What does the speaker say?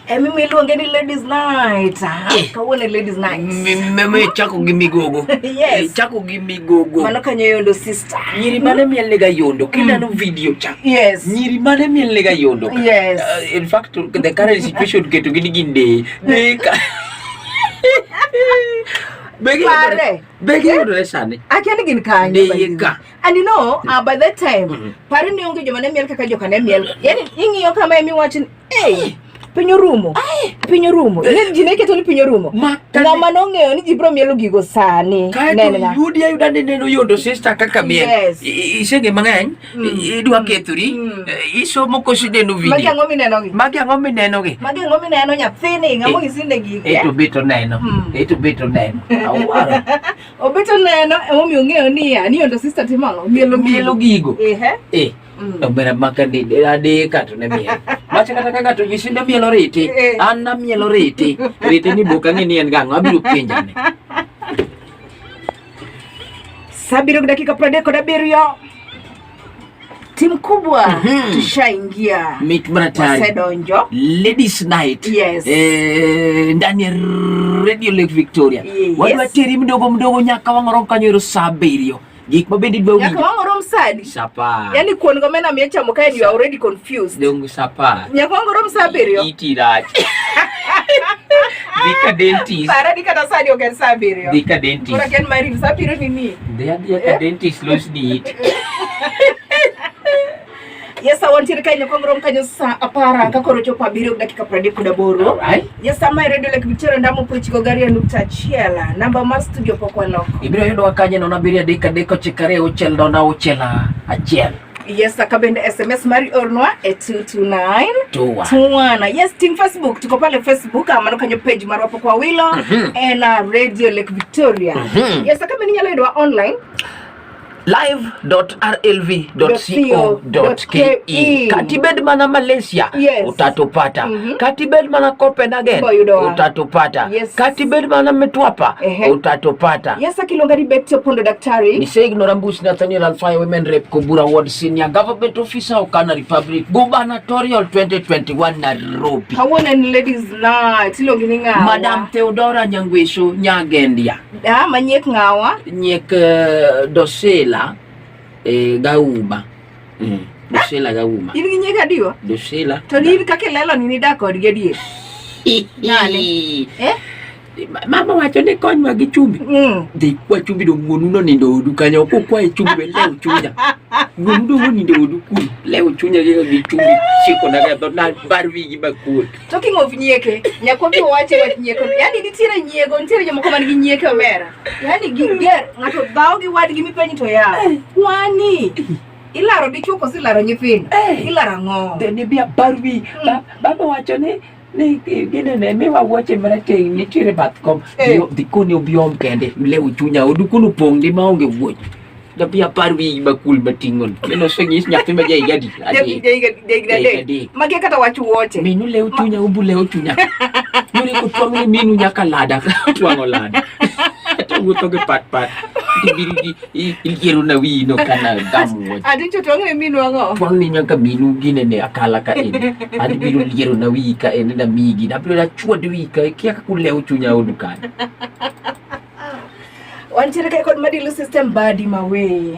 Mimi iluonge ni ladies night. Kawuono ladies night. Meme chako gi migogo. Yes. Chako gi migogo. Mano kanyo yondo sister. Nyiri mane miel ga yondo kinano video cha. Yes. Nyiri mane miel ga yondo. Yes. In fact the current situation keto gini ginde. Begi yondo sani. Akiani gin kanyo. And you know, by that time, pare ni onge joma ne miel kaka joka ne miel. Yani ing'iyo kama emi wachin, hey, pinyo rumo. Yen jine keto ni pinyo rumo. Ng'ama nong'eyo ni ji bro mielo gigo sani. Kaito yudi ayudane neno yondo sister kaka miel. Yes. Isenge mang'eny. Idwa kethori. Isomo koso neno video. Magi ang'o mineno gi? Magi ang'o mineno gi? Magi ang'o mineno nyathini ng'amo gisinde gigi. Eto beto neno. Awaro. Obeto neno emomiyo ong'eyo ni yondo sister timang'o mielo gigo. Obera makande ade kato ne miel. Macha kata kaka to gisinde mielo riti. An na mielo riti. Riti ni boka ng'eni en gang'o abiro penjane. Sabiro dakika 37. Timu kubwa tushaingia. Meet Mratari. Wasedonjo. Ladies night. Yes. Ndani ya Radio Lake Victoria. Yes. Wadwa teri mdogo nyaka wang'orom kanyo saa 7. Gik mabendi dwa winjo. Nyaka wang'orom sadi. Sapa. Yani kuon gomena miya chamo kae you are already confused. Dongo sapa. Nyaka wang'orom saa 7. Iti rach. Dika dentist. Para dikata sadi oken saa 7. Dika dentist. Kura ken maril saa 7 nini? Dia dentist los dit. Yes, I want to kind of kanyo sa apara kakoro chopa biro dakika 38. Alright. Yes, my Radio Lake Victoria ndamo puchiko gari ya nukta chiela. Namba ma studio pokwa loko. Ibiro yudo wakanya na nabiria deka chekare ochel na ochela achiel. Yes, akabende SMS mari ornwa 229 21. Yes, team Facebook tuko pale Facebook amano kanyo page maro hapo kwa Wilo and Radio Lake Victoria. Yes, akabende nyalo ndo online live.rlv.co.ke. Katibed mana Malaysia, yes, utatupata. Katibed mana Copenhagen, utatupata. Yes. Katibed mana Metwapa, utatupata. Yes, akilonga ni Betty Opondo daktari. Ni Ignorambusi Nathaniel Alfaya Women Rep Kubura Ward Senior Government Officer Okana Republic Gubernatorial 2021 Nairobi. Kawona ni ladies night ilongi ni ngawa. Madam Theodora Nyangwesho Nyagendia. Manyek ngawa. Nyek Dosela Gauma. Dosela Gauma. Ini nyeka diwa? Dosela. To ni kake lelo ni dako digedie. Nani? Mama wacho ne konywa gi chumbi. Dhi kwa chumbi do ng'onu nindo odu kanyo ko kwa chumbi leo chunya. Ng'onu do nindo odu ku. Leo chunya gi chumbi chiko na ga na barwi gi bakul. Talking of nyeke, nyakobi wache wa nyeko. Yani nitiere nyego, nitiere jomoko man gi nyeke omera. Yani giger ngato dhaw gi wad gi mipenyi to ya. Wani ilaro dichuo kosi laro nyithindo. Ilaro ng'o. Dene bia barwi. Baba wacho ne gine ne me wa wache mrate nitiere batkom dikoni obiom kende leo chunya odukunu pongdi maonge wuoch da pia parwi bakul batingon meno sengis nyathi ma jai gadi mage kata wachu woche minu leo chunya ubu leo chunya yuri kutwango minu nyaka lada twango lada to wuto ge pat dibiri ilgiero na wino kana gamu adicho twango minu ango twangi nyaka minu gine ne akala ka ene adibiru ilgiero na wika ene na migi na biro chwod wika kia ka leo chunya odukan Wanchirika kod Madilu system badi mawe.